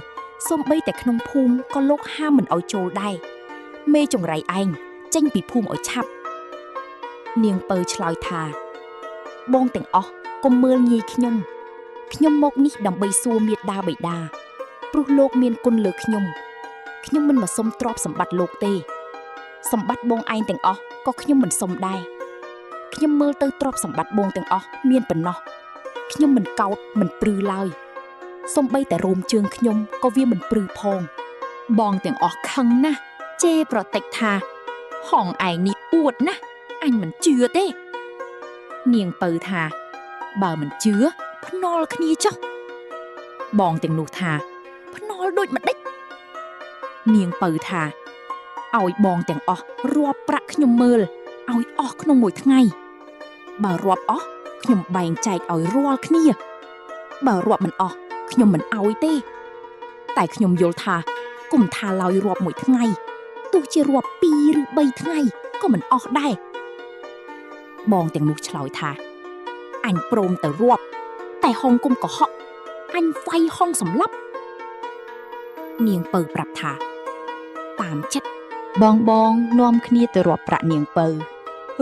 សូម្បីតែក្នុងភូមិក៏លោកហាមមិនឲ្យចូលដែរមេចង្រៃឯងចេញពីភូមិឲ្យឆាប់នាងពៅឆ្លើយថាបងទាំងអស់កុំមើលងាយខ្ញុំមកនេះដើម្បីសួរមាតាបិតាព្រោះលោកមានគុណលើខ្ញុំមិនមកសុំទ្រព្យសម្បត្តិលោកទេសម្បត្តិបងឯងទាំងអស់ក៏ខ្ញុំមិនសុំដែរខ្ញុំមើលទៅទ្រព្យសម្បត្តិបងទាំងអស់មានប៉ុណ្ណោះខ្ញុំមិនកោតមិនព្រឺឡើយសូម្បីតែរោមជើងខ្ញុំក៏វាមិនព្រឺផងបងទាំងអស់ខឹងណាស់ជេរប្រតិចថាហងឯងនេះអួតណាស់អញមិនជឿទេនាងពៅថាបើមិនជឿភ្នាល់គ្នាចុះបងទាំងនោះថាភ្នាល់ដូចម្ដេចនាងពៅថាឲ្យបងទាំងអស់រាប់ប្រាក់ខ្ញុំមើលឲ្យអស់ក្នុងមួយថ្ងៃបើរាប់អស់ខ្ញុំបែងចែកឲ្យរាល់គ្នាបើរាប់មិនអស់ខ្ញុំមិនឲ្យទេតែខ្ញុំយល់ថាគុំថាឡើយរាប់មួយថ្ងៃទោះជារាប់2ឬ3ថ្ងៃក៏មិនអស់ដែរបងទាំងនោះឆ្លើយថាអញព្រមទៅរាប់តែហុងគុំកុហកអញវាយហុងសម្លាប់នាងពៅប្រាប់ថាតាមចិត្តបងនាំគ្នាទៅរាប់ប្រាក់នាងពៅ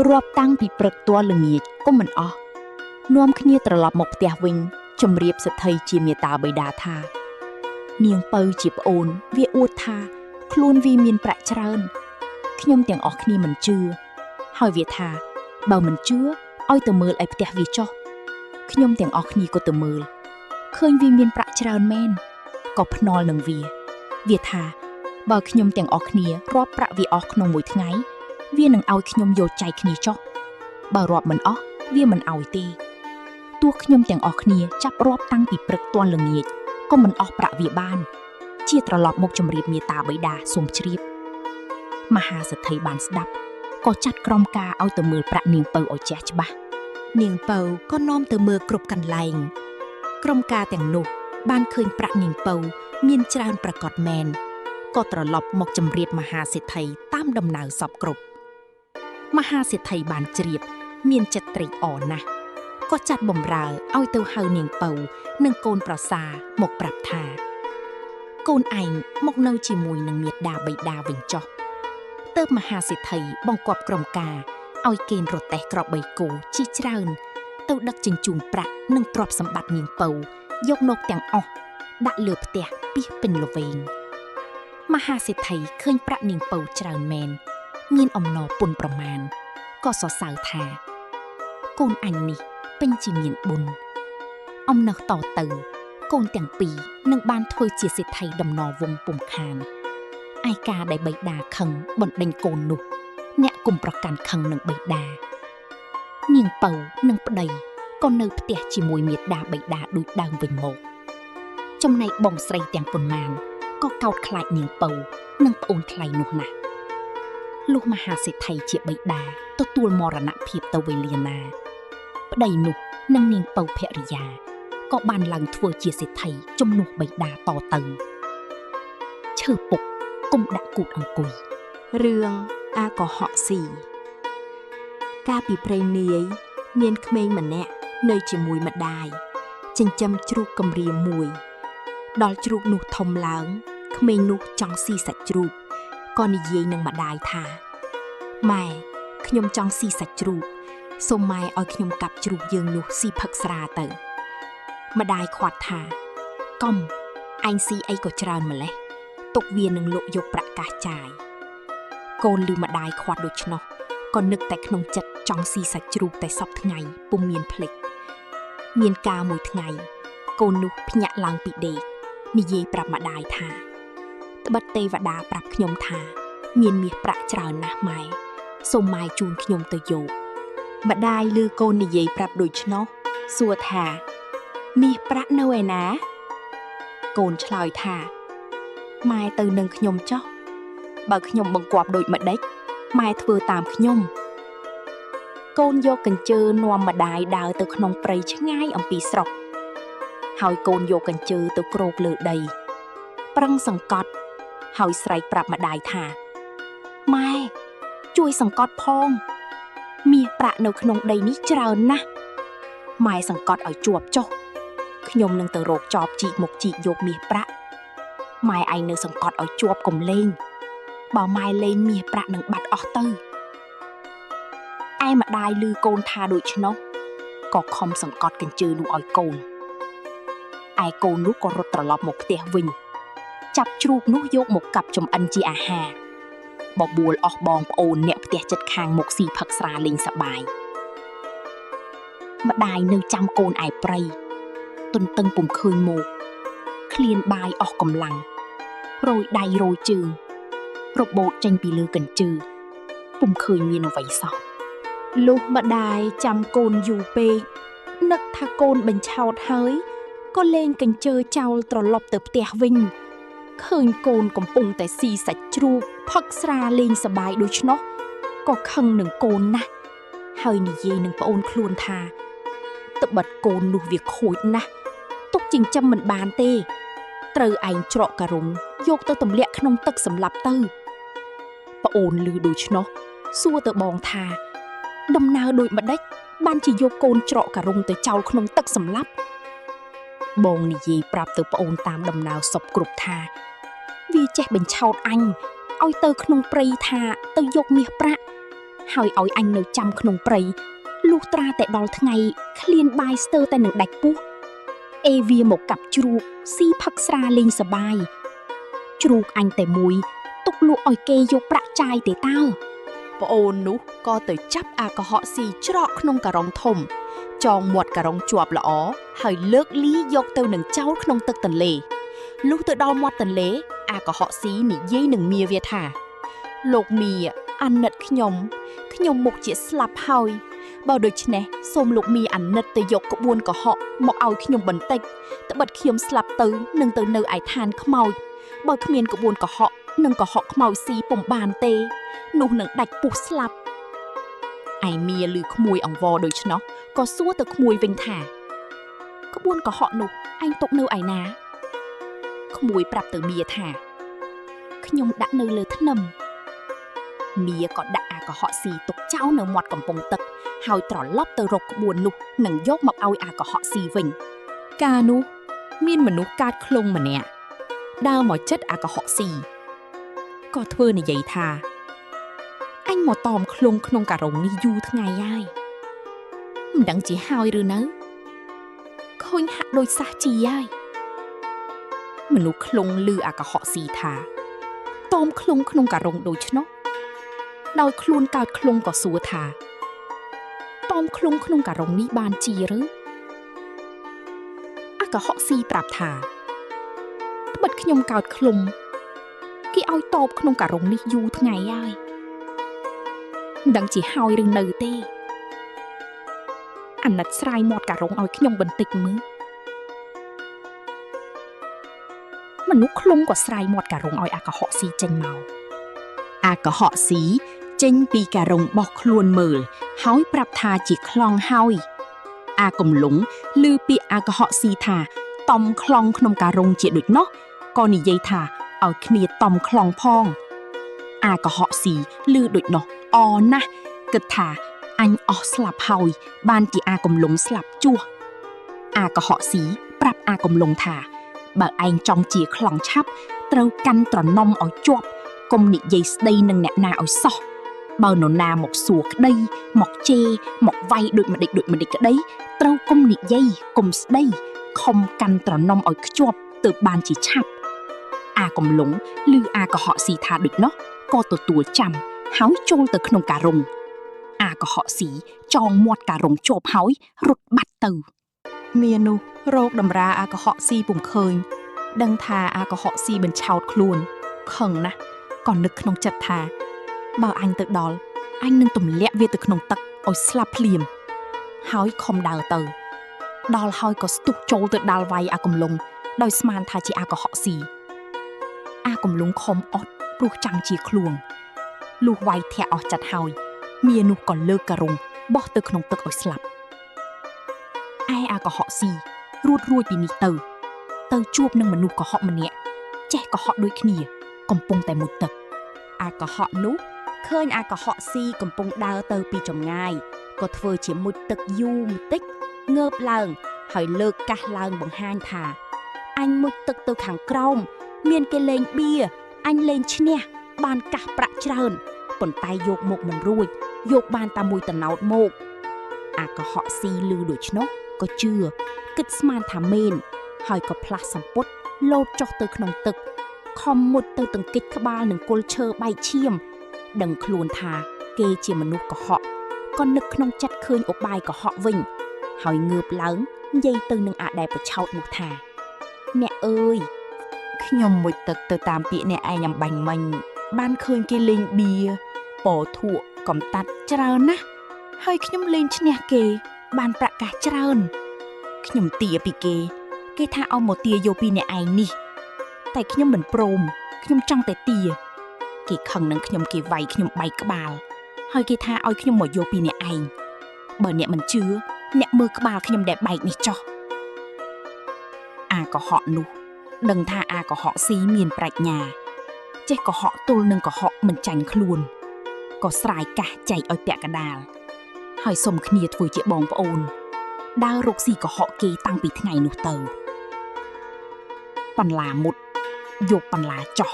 រាប់តាំងពីព្រឹកទាល់ល្ងាចក៏មិនអស់នាំគ្នាត្រឡប់មកផ្ទះវិញជម្រាបសេដ្ឋីជាមាតាបិតាថានាងពៅជាប្អូនវាអួតថាខ្លួនវាមានប្រាក់ច្រើន ខ្ញុំទាំងអស់គ្នាមិនជឿហើយវាថាបើមិនជឿឲ្យទៅមើលឯផ្ទះវាចុះខ្ញុំទាំងអស់គ្នាក៏ទៅមើលឃើញវាមានប្រាក់ច្រើនមែនក៏ភ្នាល់នឹងវាថាបើខ្ញុំទាំងអស់គ្នារាប់ប្រាក់វាអស់ក្នុងមួយថ្ងៃវានឹងឲ្យខ្ញុំយកចែកគ្នាចុះបើរាប់មិនអស់វាមិនឲ្យទេទោះខ្ញុំទាំងអស់គ្នាចាប់រាប់តាំងពីព្រឹកទាល់ល្ងាចក៏មិនអស់ប្រាក់វាបានជាត្រឡប់មកជម្រាបមាតាបិតាសូមជ្រាបមហាសេដ្ឋីបានស្ដាប់ក៏ចាត់ក្រុមការឲ្យទៅមើលប្រាក់នាងពៅឲ្យចេះច្បាស់នាងពៅក៏នាំទៅមើលគ្រប់កន្លែងក្រុមការទាំងនោះបានឃើញប្រាក់នាងពៅមានច្រើនប្រកបមែនក៏ត្រឡប់មកជម្រាបមហាសេដ្ឋីតាមដំណើរសពគ្រប់មហាសេដ្ឋីបានជ្រាបមានចិត្តត្រេកអរណាស់ក៏ចាត់បំរើឲ្យទៅហៅនាងពៅនិងកូនប្រសាមកប្រាប់ថាកូនឯងមកនៅជាមួយនឹងមាតាបិតាវិញចុះទើបមហាសេដ្ឋីបង្គាប់ក្រុមការឲ្យកេណ្ឌរទេះក្របីគោជាច្រើនទៅដឹកជញ្ជូនប្រាក់និងទ្រព្យសម្បត្តិនាងពៅយកនកទាំងអស់ដាក់លើផ្ទះពីពេញល្វែងមហាសេដ្ឋីឃើញប្រាក់នាងពៅច្រើនមែនមានអំណរពុនប្រមាណក៏សរសើរថាកូនអញនេះពេញជាមានបុណ្យអំណោះតទៅកូនទាំងពីរនឹងបានធ្វើជាសេដ្ឋីដំណរវង្សពុំខានឯការដែលបិតាខឹងបណ្ដេញកូននោះអ្នកគុំប្រកាន់ខឹងនឹងបិតានាងពៅនិងប្តីក៏នៅផ្ទះជាមួយមាតាបិតាដូចដើមវិញមកចំណែកបងស្រីទាំងប៉ុន្មានក៏កោតខ្លាចនាងពៅនិងប្អូនថ្លៃនោះណាស់លុះមហាសេដ្ឋីជាបិតាទទួលមរណភាពទៅវេលាណាប្តីនោះនិងនាងពៅភរិយាក៏បានឡើងធ្វើជាសេដ្ឋីជំនួសបិតាតទៅឈើពុកគុំដាក់គូតអង្គុយរឿងអាកុហកស៊ីកាលពីព្រេងនាយមានក្មេងម្នាក់នៅជាមួយម្ដាយចិញ្ចឹមជ្រូកកម្រាមមួយដល់ជ្រូកនោះធំឡើងក្មេងនោះចង់ស៊ីសាច់ជ្រូកក៏និយាយនឹងម្ដាយថាម៉ែខ្ញុំចង់ស៊ីសាច់ជ្រូកសូមម៉ែឲ្យខ្ញុំកាប់ជ្រូកយើងនោះស៊ីផឹកស្រាទៅម្ដាយខាត់ថាកុំអញស៊ីអីក៏ច្រើនម្លេះទុកវានឹងលក់យកប្រាក់កាសចាយកូនឮម្ដាយខាត់ដូច្នោះក៏នឹកតែក្នុងចិត្តចង់ស៊ីសាច់ជ្រូកតែសពថ្ងៃពុំមានភ្លេចមានការមួយថ្ងៃកូននោះភ្ញាក់ឡើងពីដេកនិយាយប្រាប់ម្ដាយថាត្បិតទេវតាប្រាប់ខ្ញុំថាមានមាសប្រាក់ច្រើនណាស់ម៉ែសូមម៉ែជូនខ្ញុំទៅយកម្ដាយឮកូននិយាយប្រាប់ដូច្នោះសួរថាមាសប្រាក់នៅឯណាកូនឆ្លើយថាម៉ែទៅនឹងខ្ញុំចុះបើខ្ញុំបង្គាប់ដូចម្ដេចម៉ែធ្វើតាមខ្ញុំកូនយកកញ្ជើនាំម្ដាយដើរទៅក្នុងព្រៃឆ្ងាយអំពីស្រុកហើយកូនយកកញ្ជើទៅគ្រោកលើដីប្រឹងសង្កត់ហើយស្រែកប្រាប់ម្ដាយថាម៉ែជួយសង្កត់ផងមាសប្រាក់នៅក្នុងដីនេះច្រើនណាស់ម៉ែសង្កត់ឲ្យជាប់ចុះខ្ញុំនឹងទៅរកចបជីកមកជីកយកមាសប្រាក់ម៉ែឯងនៅសង្កត់ឲ្យជាប់កុំលេងបើម៉ែលេងមាសប្រាក់នឹងបាត់អស់ទៅឯម្ដាយឮកូនថាដូច្នោះក៏ខំសង្កត់កញ្ជើនោះឲ្យកូនឯកូននោះក៏រត់ត្រឡប់មកផ្ទះវិញចាប់ជ្រូកនោះយកមកកាប់ចំអិនជាអាហារបបួលអស់បងប្អូនអ្នកផ្ទះជិតខាងមកស៊ីផឹកស្រាលេងសប្បាយម្ដាយនៅចាំកូនឯព្រៃទន្ទឹងពុំឃើញមកឃ្លានបាយអស់កម្លាំងរយដៃរយជើងរបូតចេញពីលើកញ្ជើពុំឃើញមានអ្វីសោះលុះម្ដាយចាំកូនយូរពេកនឹកថាកូនបញ្ឆោតហើយក៏លេងកញ្ជើចោលត្រឡប់ទៅផ្ទះវិញឃើញកូនកំពុងតែស៊ីសាច់ជ្រូកផឹកស្រាលេងសប្បាយដូច្នោះក៏ខឹងនឹងកូនណាស់ហើយនិយាយនឹងប្អូនខ្លួនថាត្បិតកូននោះវាខូចណាស់ទុកចិញ្ចឹមមិនបានទេត្រូវឯងច្រកការុងយកទៅទម្លាក់ក្នុងទឹកសម្លាប់ទៅប្អូនឮដូច្នោះសួរទៅបងថាដំណើរដូចម្ដេចបានជាយកកូនច្រកការុងទៅចោលក្នុងទឹកសម្លាប់បងនិយាយប្រាប់ទៅប្អូនតាមដំណើរសពគ្រប់ថាវាចេះបញ្ឆោតអញឲ្យទៅក្នុងព្រៃថាទៅយកមាសប្រាក់ហើយឲ្យអញនៅចាំក្នុងព្រៃលុះត្រាតែដល់ថ្ងៃឃ្លានបាយស្ទើរតែនឹងដាច់ពោះវាមកកាប់ជ្រូកស៊ីផឹកស្រាលេងសប្បាយជ្រូកអញតែមួយទ ទុកលក់ឲ្យគេយកប្រាក់ចាយទេតើ ប្អូននោះក៏ទៅចាប់អាកុហកស៊ីច្រកក្នុងការ៉ុងធំចងមាត់ការ៉ុងជាប់ល្អហើយលើកលីយកទៅនឹងចោលក្នុងទឹកទន្លេលុះទៅដល់មាត់ទន្លេអាកុហកស៊ីនិយាយនឹងមាវាថាលោកមាអាណិតខ្ញុំមុខជាស្លាប់ហើយបើដូច្នេះសូមលោកមាអាណិតទៅយកក្បួនកុហកមកឲ្យខ្ញុំបន្តិចត្បិតខ្ញុំស្លាប់ទៅនឹងទៅនៅឯឋានខ្មោចបើគ្មានក្បួនកុហកនឹងកុហកខ្មោចស៊ីពុំបានទេនោះនឹងដាច់ពុះស្លាប់ឯមាឮក្មួយអង្វរដូច្នោះក៏សួរទៅក្មួយវិញថាក្បួនកុហកនោះឯងទុកនៅឯណាក្មួយប្រាប់ទៅមាថាខ្ញុំដាក់នៅលើធ្នឹមមាក៏ដាក់អាកុហកស៊ីទុកចោលនៅមាត់កំពង់ទឹកហើយត្រឡប់ទៅរកក្បួននោះនិងយកមកឲ្យអាកុហកស៊ីវិញកាលនោះមានមនុស្សកាចខ្លងម្នាក់ដើរមកជិតអាកុហកស៊ីក៏ធ្វើនិយាយថាអញមកតមខ្លងក្នុងការ៉ុងនេះយូរថ្ងៃហើយមិនដឹងជាហើយឬនៅឃើញហាក់ដូចសះជីហើយមនុស្សខ្លងឮអាកុហកស៊ីថាតមខ្លងក្នុងការ៉ុងដូច្នោះដោយខ្លួនកើតខ្លងក៏សួរថាតមខ្លងក្នុងការ៉ុងនេះបានជាឬអាកុហកស៊ីប្រាប់ថាត្បិតខ្ញុំកើតខ្លងគេឲ្យតបក្នុងការ៉ុងនេះយូរថ្ងៃហើយមិនដឹងជាហើយឬនៅទេអាណិតស្រាយមាត់ការ៉ុងឲ្យខ្ញុំបន្តិចមើលមនុស្សខ្លងក៏ស្រាយមាត់ការ៉ុងឲ្យអាកុហកស៊ីចេញមកអាកុហកស៊ីចេញពីការ៉ុងបោះខ្លួនមើលហើយប្រាប់ថាជាខ្លងហើយអាកំឡុងឮពាក្យអាកុហកស៊ីថាតំខ្លងក្នុងការ៉ុងជាដូចនោះក៏និយាយថាឲ្យគ្នាតំខ្លងផងអាកុហកស៊ីឮដូចនោះអណាស់គិតថាអញអស់ស្លាប់ហើយបានជាអាកំឡុងស្លាប់ជួសអាកុហកស៊ីប្រាប់អាកំឡុងថាបើឯងចង់ជាខ្លងឆាប់ត្រូវកាន់ត្រណុំឲ្យជាប់កុំនិយាយស្ដីនឹងអ្នកណាឲ្យសោះបើនរណាមកសួរក្ដីមកជេរមកវាយដូចម្ដេចក្ដីត្រូវកុំនិយាយកុំស្ដីខំកាន់ត្រណុំឲ្យខ្ជាប់ទើបបានជាឆាប់អាកំឡុងឮអាកុហកស៊ីថាដូចនោះក៏ទទួលចាំហើយចូលទៅក្នុងការ៉ុងអាកុហកស៊ីចងមាត់ការ៉ុងជាប់ហើយរត់បាត់ទៅមាននោះរោគតម្រាអាកុហកស៊ីពុំឃើញដឹងថាអាកុហកស៊ីបញ្ឆោតខ្លួនខឹងណាស់ក៏នឹកក្នុងចិត្តថាបើអញទៅដល់អញនឹងទម្លាក់វាទៅក្នុងទឹកឲ្យស្លាប់ភ្លាមហើយខំដើរទៅដល់ហើយក៏ស្ទុះចូលទៅដាល់វាយអាកំឡុងដោយស្មានថាជាអាកុហកស៊ីអាកំឡុងខំអត់ព្រោះចាំជាខ្លួនលុះវាយធាក់អស់ចិត្តហើយមានោះក៏លើកការ៉ុងបោះទៅក្នុងទឹកឲ្យស្លាប់ឯអាកុហកស៊ីរួចពីនេះទៅជួបនឹងមនុស្សកុហកម្នាក់ចេះកុហកដូចគ្នាកំពុងតែមុជទឹកអាកុហកនោះឃើញអាកុហកស៊ីកំពុងដើរទៅពីចម្ងាយក៏ធ្វើជាមុជទឹកយូរបន្តិចងើបឡើងហើយលើកកាសឡើងបង្ហាញថាអញមុជទឹកទៅខាងក្រោមមានគេលេងបៀអញលេងឈ្នះបានកាសប្រាក់ច្រើនប៉ុន្តែយកមកមិនរួចយកបានតែមួយតំណោតមកអាកុហកស៊ីឮដូច្នោះក៏ជឿគិតស្មានថាមែនហើយក៏ផ្លាស់សម្ពុតលោតចុះទៅក្នុងទឹកខំមុតទៅទង្គិចក្បាលនឹងគល់ឈើបែកឈាមដឹងខ្លួនថាគេជាមនុស្សកុហកក៏នឹកក្នុងចិត្តឃើញឧបាយកុហកវិញហើយងើបឡើងនិយាយទៅនឹងអាដែលប្រឆោតនោះថាអ្នកអើយខ្ញុំមុជទឹកទៅតាមពាក្យអ្នកឯងអំបាញ់មិញបានឃើញគេលេងបៀប៉ធួកំតាត់ច្រើនណាស់ហើយខ្ញុំលេងឈ្នះគេបានប្រាក់កាសច្រើនខ្ញុំទាពីគេថាឲ្យមកទាយកពីអ្នកឯងនេះតែខ្ញុំមិនព្រមខ្ញុំចង់តែទាគេខឹងនឹងខ្ញុំគេវាយខ្ញុំបែកក្បាលហើយគេថាឲ្យខ្ញុំមកយកពីអ្នកឯងបើអ្នកមិនជឿអ្នកមើលក្បាលខ្ញុំដែលបែកនេះចុះអាកុហកនោះដឹងថាអាកុហកស៊ីមានប្រាជ្ញាចេះកុហកទល់នឹងកុហកមិនចាញ់ខ្លួនក៏ស្រាយកាសចែកឲ្យពាក់កដាលហើយសុំគ្នាធ្វើជាបងប្អូនដើររកស៊ីកុហកគេតាំងពីថ្ងៃនោះទៅបន្លាមុតយកបន្លាចោះ